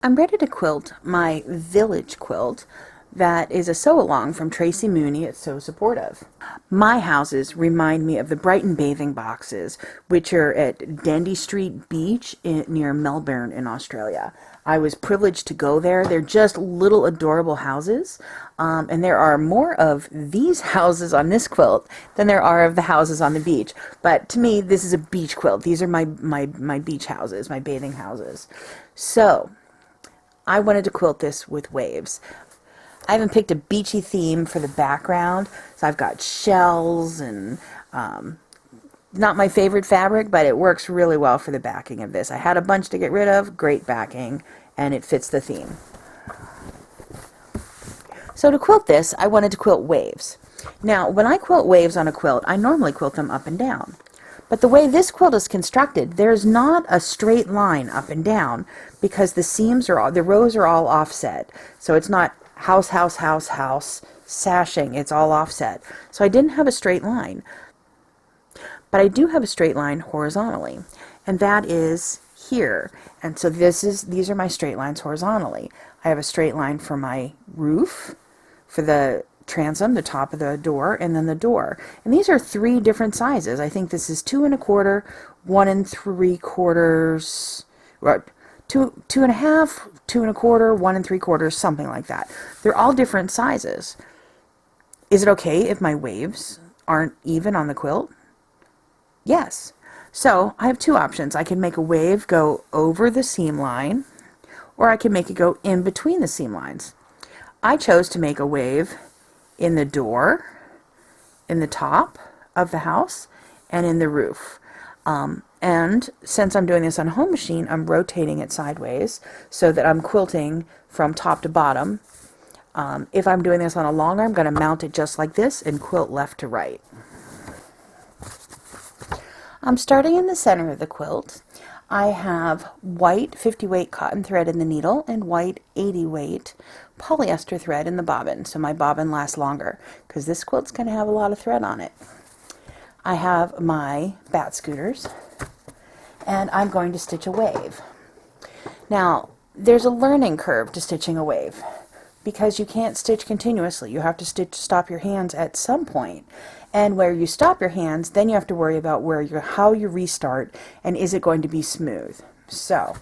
I'm ready to quilt my Village Quilt that is a sew-along from Tracy Mooney at So Supportive. My houses remind me of the Brighton bathing boxes, which are at Dendy Street Beach near Melbourne in Australia. I was privileged to go there. They're just little adorable houses, and there are more of these houses on this quilt than there are of the houses on the beach. But to me, this is a beach quilt. These are my beach houses, my bathing houses. So I wanted to quilt this with waves. I haven't picked a beachy theme for the background, so I've got shells and not my favorite fabric, but it works really well for the backing of this. I had a bunch to get rid of, great backing, and it fits the theme. So to quilt this, I wanted to quilt waves. Now, when I quilt waves on a quilt, I normally quilt them up and down. But the way this quilt is constructed, there's not a straight line up and down because the rows are all offset. So it's not house, house, house, house, sashing. It's all offset. So I didn't have a straight line. But I do have a straight line horizontally, and that is here. And so these are my straight lines horizontally. I have a straight line for my roof, for the transom, the top of the door, and then the door. And these are 3 different sizes. I think this is 2 1/4, 1 3/4, 2 2.5, 2 1/4, 1 3/4, something like that. They're all different sizes. Is it okay if my waves aren't even on the quilt? Yes. So I have 2 options. I can make a wave go over the seam line, or I can make it go in between the seam lines. I chose to make a wave in the door, in the top of the house, and in the roof. And since I'm doing this on a home machine, I'm rotating it sideways so that I'm quilting from top to bottom. If I'm doing this on a long arm, I'm going to mount it just like this and quilt left to right. I'm starting in the center of the quilt. I have white 50 weight cotton thread in the needle and white 80 weight polyester thread in the bobbin, so my bobbin lasts longer because this quilt's going to have a lot of thread on it. I have my Batt Scooters and I'm going to stitch a wave. Now there's a learning curve to stitching a wave because you can't stitch continuously. You have to stop your hands at some point. And where you stop your hands, then you have to worry about how you restart and is it going to be smooth. So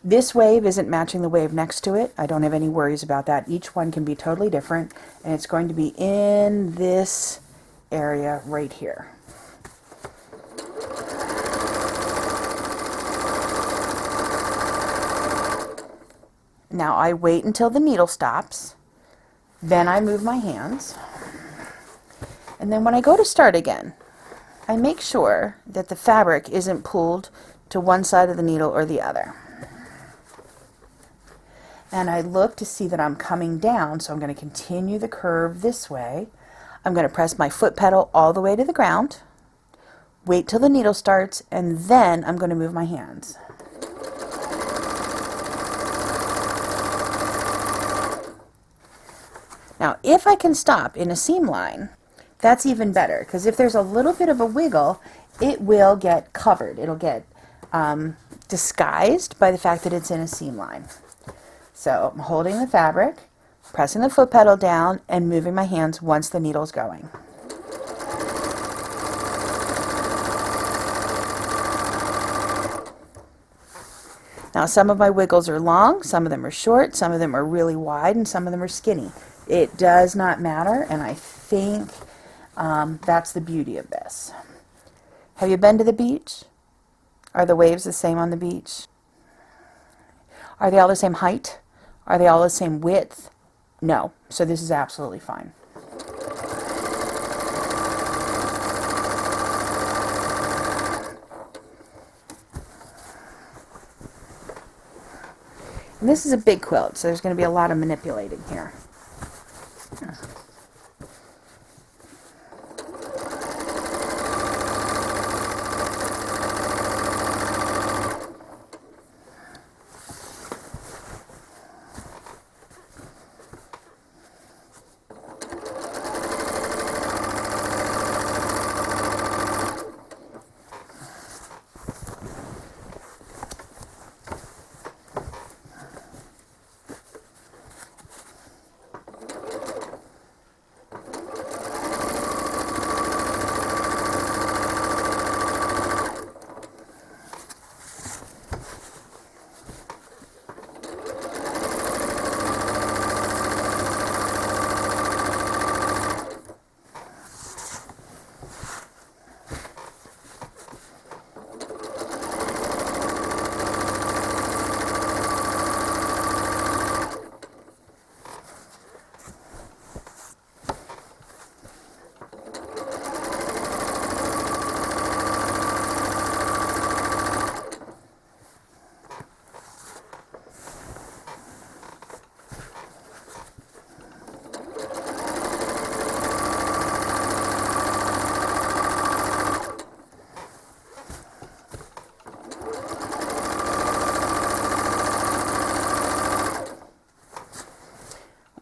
this wave isn't matching the wave next to it. I don't have any worries about that. Each one can be totally different, and it's going to be in this area right here. Now I wait until the needle stops, then I move my hands. And then when I go to start again, I make sure that the fabric isn't pulled to one side of the needle or the other. And I look to see that I'm coming down, so I'm going to continue the curve this way. I'm going to press my foot pedal all the way to the ground, wait till the needle starts, and then I'm going to move my hands. Now, if I can stop in a seam line, that's even better, because if there's a little bit of a wiggle, it will get covered. It'll get disguised by the fact that it's in a seam line. So I'm holding the fabric, pressing the foot pedal down, and moving my hands once the needle's going. Now some of my wiggles are long, some of them are short, some of them are really wide, and some of them are skinny. It does not matter, and I think that's the beauty of this. Have you been to the beach? Are the waves the same on the beach? Are they all the same height? Are they all the same width? No. So this is absolutely fine. And this is a big quilt, so there's going to be a lot of manipulating here.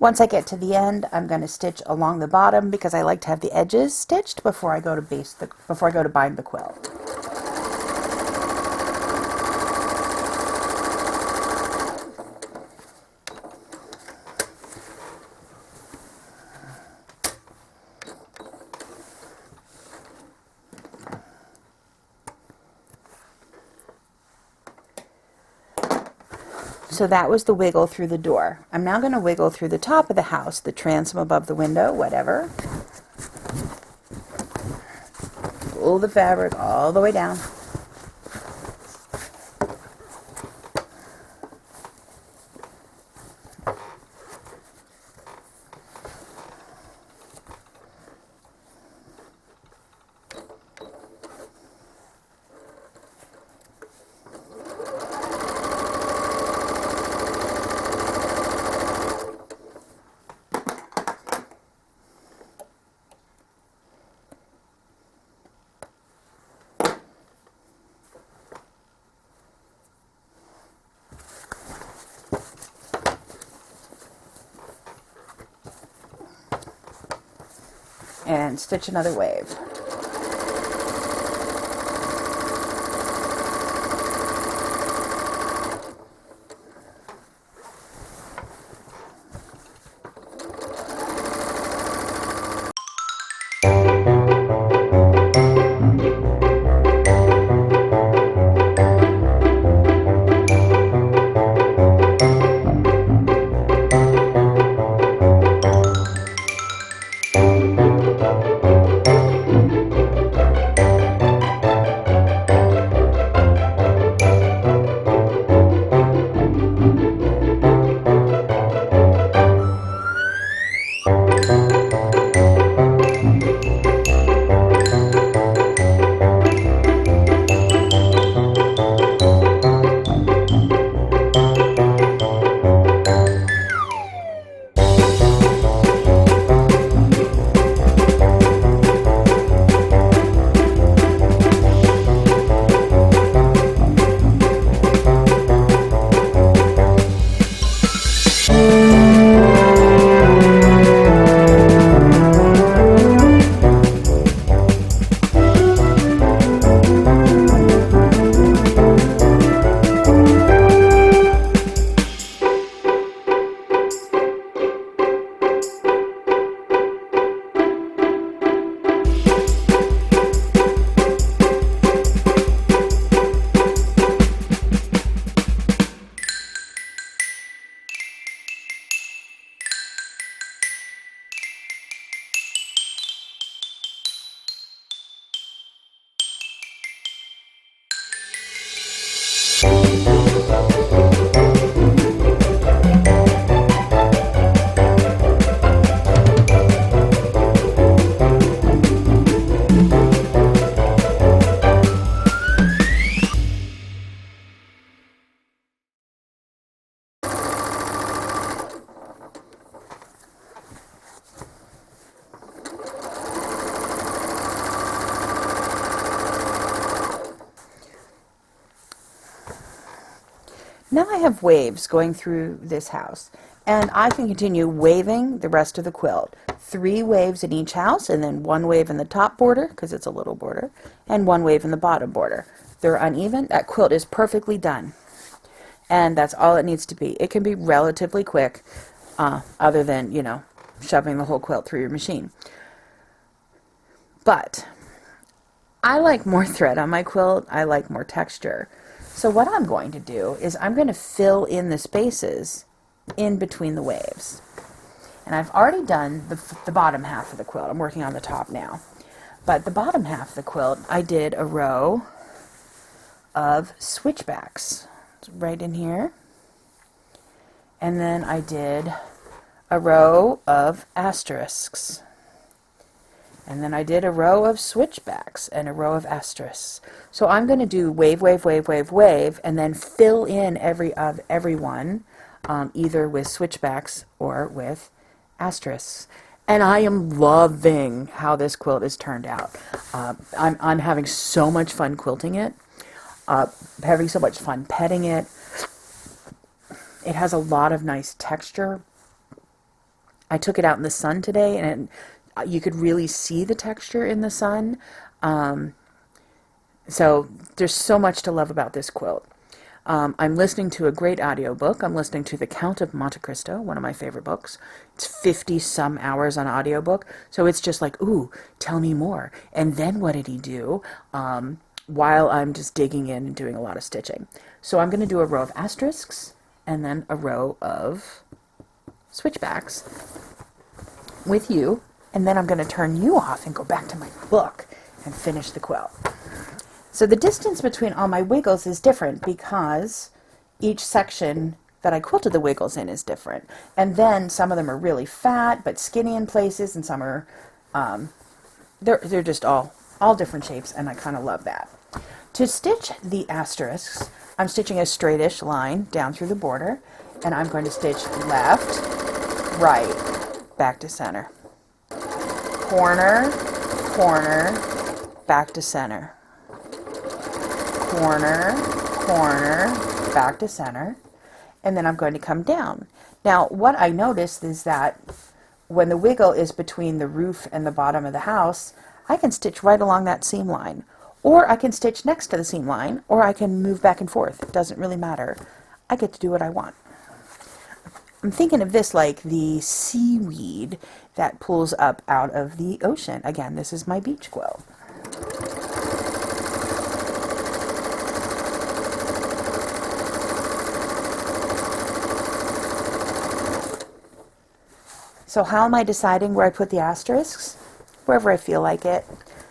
Once I get to the end, I'm going to stitch along the bottom because I like to have the edges stitched before I go to bind the quilt. So that was the wiggle through the door. I'm now going to wiggle through the top of the house, the transom above the window, whatever. Pull the fabric all the way down. And stitch another wave. Now I have waves going through this house, and I can continue waving the rest of the quilt. 3 waves in each house, and then 1 wave in the top border, because it's a little border, and 1 wave in the bottom border. They're uneven. That quilt is perfectly done, and that's all it needs to be. It can be relatively quick, other than, you know, shoving the whole quilt through your machine. But I like more thread on my quilt. I like more texture. So what I'm going to do is I'm going to fill in the spaces in between the waves. And I've already done the bottom half of the quilt. I'm working on the top now. But the bottom half of the quilt, I did a row of switchbacks. It's right in here. And then I did a row of asterisks. And then I did a row of switchbacks and a row of asterisks. So I'm going to do wave, wave, wave, wave, wave, and then fill in every one, either with switchbacks or with asterisks. And I am loving how this quilt is turned out. I'm having so much fun quilting it, having so much fun petting it. It has a lot of nice texture. I took it out in the sun today, and you could really see the texture in the sun. So there's so much to love about this quilt. I'm listening to a great audiobook. I'm listening to The Count of Monte Cristo, one of my favorite books. It's 50 some hours on audiobook. So it's just like, ooh, tell me more. And then what did he do? While I'm just digging in and doing a lot of stitching. So I'm going to do a row of asterisks and then a row of switchbacks with you. And then I'm going to turn you off and go back to my book and finish the quilt. So the distance between all my wiggles is different because each section that I quilted the wiggles in is different. And then some of them are really fat but skinny in places, and some are, they're just all different shapes, and I kind of love that. To stitch the asterisks, I'm stitching a straightish line down through the border, and I'm going to stitch left, right, back to center. Corner, corner, back to center. Corner, corner, back to center, and then I'm going to come down. Now, what I noticed is that when the wiggle is between the roof and the bottom of the house, I can stitch right along that seam line, or I can stitch next to the seam line, or I can move back and forth. It doesn't really matter. I get to do what I want. I'm thinking of this like the seaweed that pulls up out of the ocean. Again, this is my beach quilt. So how am I deciding where I put the asterisks? Wherever I feel like it.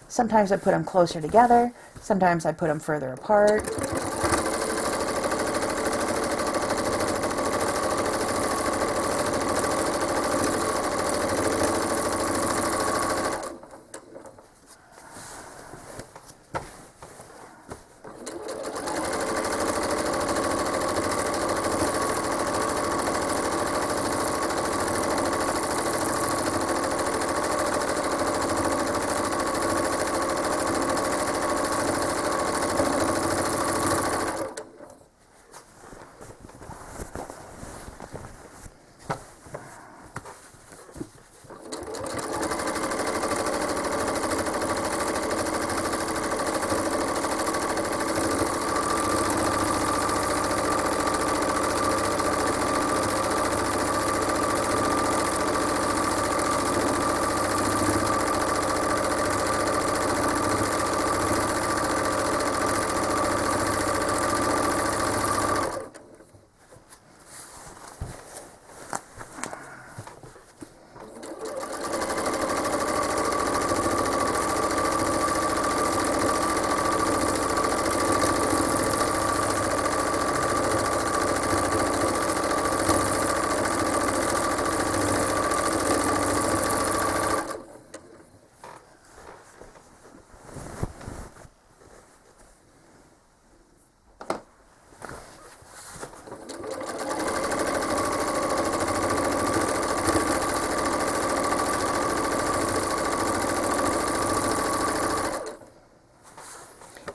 Sometimes I put them closer together. Sometimes I put them further apart.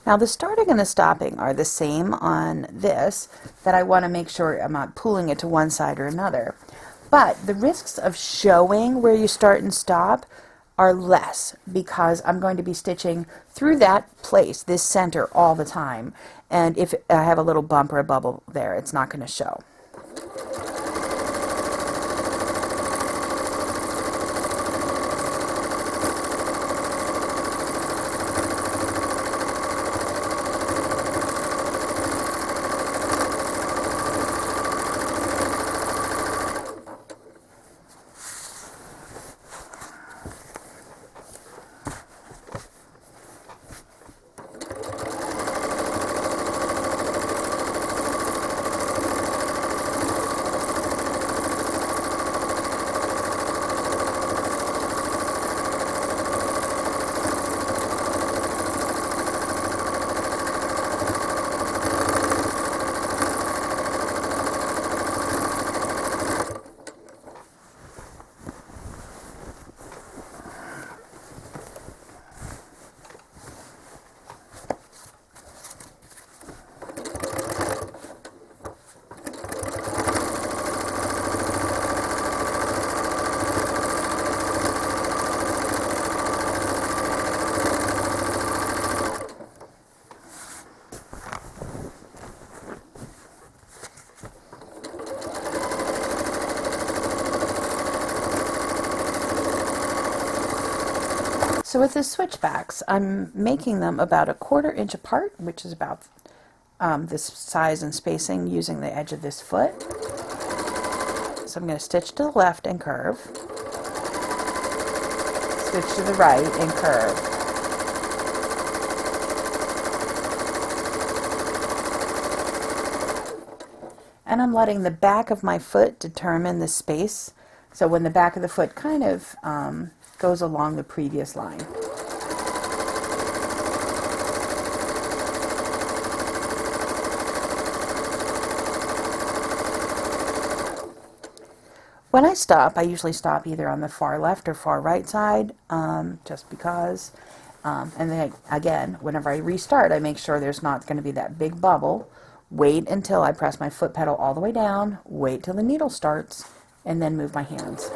Now the starting and the stopping are the same on this, that I want to make sure I'm not pulling it to one side or another. But the risks of showing where you start and stop are less because I'm going to be stitching through that place, this center, all the time. And if I have a little bump or a bubble there, it's not going to show. So with the switchbacks, I'm making them about 1/4 inch apart, which is about this size and spacing using the edge of this foot. So I'm going to stitch to the left and curve, stitch to the right and curve. And I'm letting the back of my foot determine the space. So when the back of the foot kind of goes along the previous line. When I stop, I usually stop either on the far left or far right side, just because. And then again, whenever I restart, I make sure there's not going to be that big bubble. Wait until I press my foot pedal all the way down, wait till the needle starts, and then move my hands.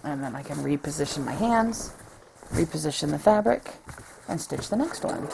And then I can reposition my hands, reposition the fabric, and stitch the next one.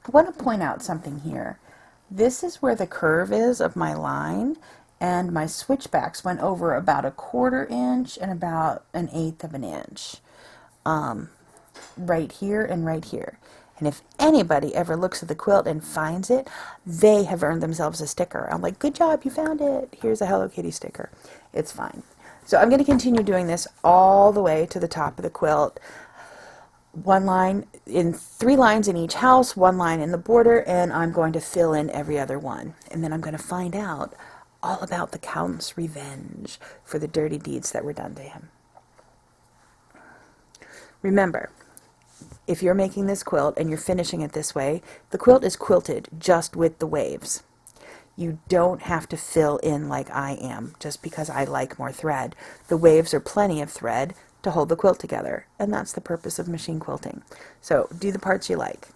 I want to point out something here. This is where the curve is of my line, and my switchbacks went over about 1/4 inch and about 1/8 of an inch. Right here and right here. And if anybody ever looks at the quilt and finds it, they have earned themselves a sticker. I'm like, good job, you found it. Here's a Hello Kitty sticker. It's fine. So I'm going to continue doing this all the way to the top of the quilt. One line in 3 lines in each house, 1 line in the border, and I'm going to fill in every other one. And then I'm going to find out all about the Count's revenge for the dirty deeds that were done to him. Remember, if you're making this quilt and you're finishing it this way, the quilt is quilted just with the waves. You don't have to fill in like I am, just because I like more thread. The waves are plenty of thread to hold the quilt together, and that's the purpose of machine quilting. So do the parts you like.